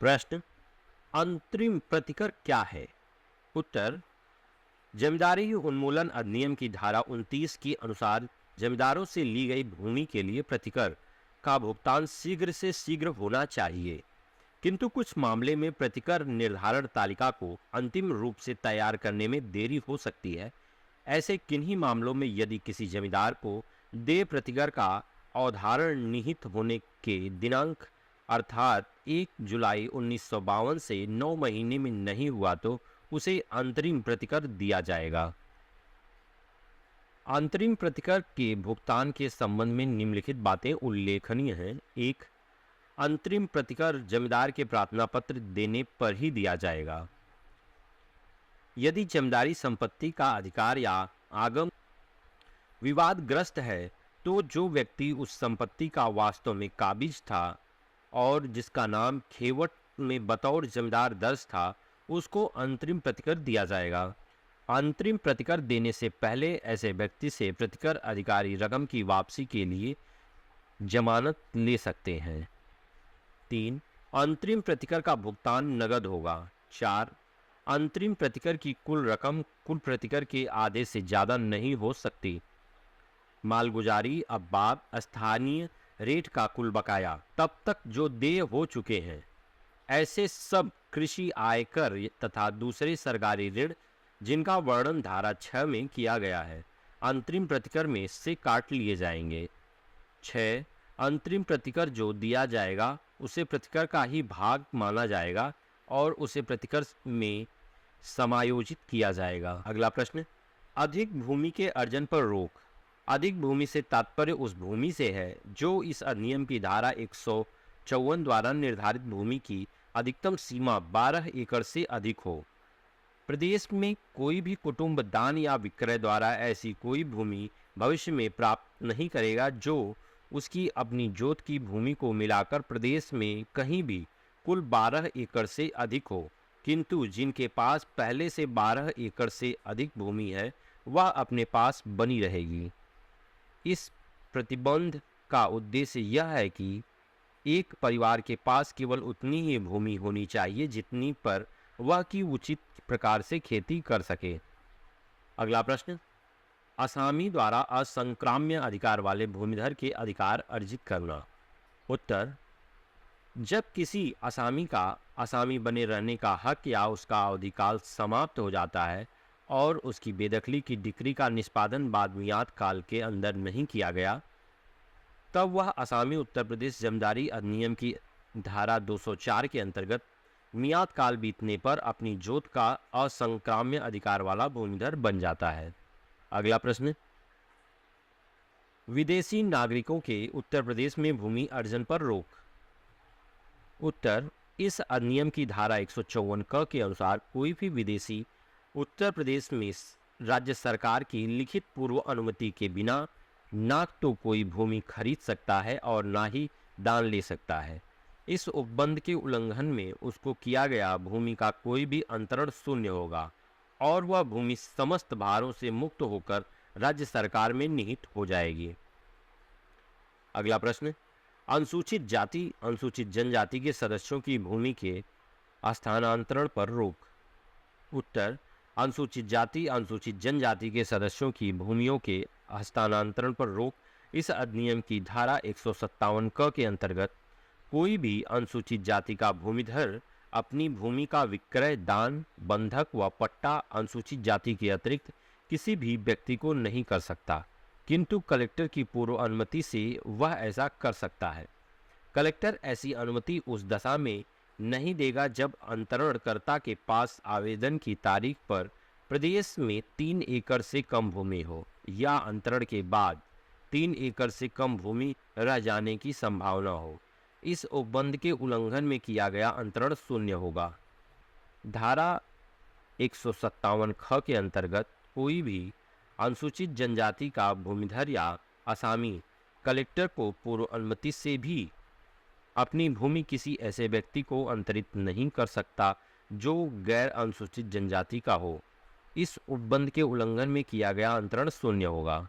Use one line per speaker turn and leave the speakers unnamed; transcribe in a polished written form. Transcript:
प्रश्न, अंतरिम प्रतिकर क्या है? उत्तर, जमींदारी उन्मूलन अधिनियम की धारा 29 के अनुसार जमींदारों से ली गई भूमि के लिए प्रतिकर का भुगतान शीघ्र से शीघ्र होना चाहिए, किंतु कुछ मामले में प्रतिकर निर्धारण तालिका को अंतिम रूप से तैयार करने में देरी हो सकती है। ऐसे किन्हीं मामलों में यदि किसी जमींदार को देय प्रतिकर का अवधारण निहित होने के दिनांक अर्थात 1 जुलाई 1952 से 9 महीने में नहीं हुआ तो उसे अंतरिम प्रतिकर दिया जाएगा। अंतरिम प्रतिकर के भुगतान के संबंध में निम्नलिखित बातें उल्लेखनीय हैं। 1. अंतरिम प्रतिकर जमींदार के प्रार्थना पत्र देने पर ही दिया जाएगा। यदि जमींदारी संपत्ति का अधिकार या आगम विवादग्रस्त है तो जो व्यक्ति उस संपत्ति का वास्तव में काबिज था और जिसका नाम खेवट में बतौर जमींदार दर्ज था, उसको अंतरिम प्रतिकर दिया जाएगा। अंतरिम प्रतिकर देने से पहले ऐसे व्यक्ति से प्रतिकर अधिकारी रकम की वापसी के लिए जमानत ले सकते हैं। 3. अंतरिम प्रतिकर का भुगतान नगद होगा। 4. अंतरिम प्रतिकर की कुल रकम कुल प्रतिकर के आधे से ज़्यादा नहीं हो सकती। मालगुजारी, अब्बाब, स्थानीय रेट का कुल बकाया, तब तक जो देय हो चुके हैं, ऐसे सब कृषि आयकर तथा दूसरे सरकारी ऋण जिनका वर्णन धारा 6 में किया गया है, अंतरिम प्रतिकर में से काट लिए जाएंगे। 6. अंतरिम प्रतिकर जो दिया जाएगा उसे प्रतिकर का ही भाग माना जाएगा और उसे प्रतिकर में समायोजित किया जाएगा। अगला प्रश्न, अधिक भूमि के अर्जन पर रोक। अधिक भूमि से तात्पर्य उस भूमि से है जो इस अधिनियम की धारा 154 द्वारा निर्धारित भूमि की अधिकतम सीमा 12 एकड़ से अधिक हो। प्रदेश में कोई भी कुटुंब दान या विक्रय द्वारा ऐसी कोई भूमि भविष्य में प्राप्त नहीं करेगा जो उसकी अपनी जोत की भूमि को मिलाकर प्रदेश में कहीं भी कुल 12 एकड़ से अधिक हो, किंतु जिनके पास पहले से 12 एकड़ से अधिक भूमि है वह अपने पास बनी रहेगी। इस प्रतिबंध का उद्देश्य यह है कि एक परिवार के पास केवल उतनी ही भूमि होनी चाहिए जितनी पर वह की उचित प्रकार से खेती कर सके। अगला प्रश्न, असामी द्वारा असंक्राम्य अधिकार वाले भूमिधर के अधिकार अर्जित करना। उत्तर, जब किसी असामी का असामी बने रहने का हक या उसका अवधिकाल समाप्त हो जाता है और उसकी बेदखली की डिक्री का निष्पादन बाद मियाद काल के अंदर नहीं किया गया, तब वह असामी उत्तर प्रदेश जमींदारी अधिनियम की धारा 204 के अंतर्गत मियाद काल बीतने पर अपनी जोत का असंक्राम्य अधिकार वाला भूमिधर बन जाता है। अगला प्रश्न, विदेशी नागरिकों के उत्तर प्रदेश में भूमि अर्जन पर रोक। उत्तर, इस अधिनियम की धारा 154 क के अनुसार कोई भी विदेशी उत्तर प्रदेश में राज्य सरकार की लिखित पूर्व अनुमति के बिना ना तो कोई भूमि खरीद सकता है और ना ही दान ले सकता है। इस उपबंध के उल्लंघन में उसको किया गया भूमि का कोई भी अंतरण शून्य होगा और वह भूमि समस्त भारों से मुक्त होकर राज्य सरकार में निहित हो जाएगी। अगला प्रश्न, अनुसूचित जाति अनुसूचित जनजाति के सदस्यों की भूमि के स्थानांतरण पर रोक। उत्तर, अनुसूचित जाति अनुसूचित जनजाति के सदस्यों की भूमियों के हस्तांतरण पर रोक इस अधिनियम की धारा 157 क के अंतर्गत कोई भी अनुसूचित जाति का भूमिधर अपनी भूमि का विक्रय, दान, बंधक व पट्टा अनुसूचित जाति के अतिरिक्त किसी भी व्यक्ति को नहीं कर सकता, किंतु कलेक्टर की पूर्व अनुमति से वह ऐसा कर सकता है। कलेक्टर ऐसी अनुमति उस दशा में नहीं देगा जब अंतरणकर्ता के पास आवेदन की तारीख पर प्रदेश में 3 एकड़ से कम भूमि हो या अंतरण के बाद 3 एकड़ से कम भूमि रह जाने की संभावना हो। इस उपबंध के उल्लंघन में किया गया अंतरण शून्य होगा। धारा 157 ख के अंतर्गत कोई भी अनुसूचित जनजाति का भूमिधर या असामी कलेक्टर को पूर्व अनुमति से भी अपनी भूमि किसी ऐसे व्यक्ति को अंतरित नहीं कर सकता जो गैर अनुसूचित जनजाति का हो। इस उपबंध के उल्लंघन में किया गया अंतरण शून्य होगा।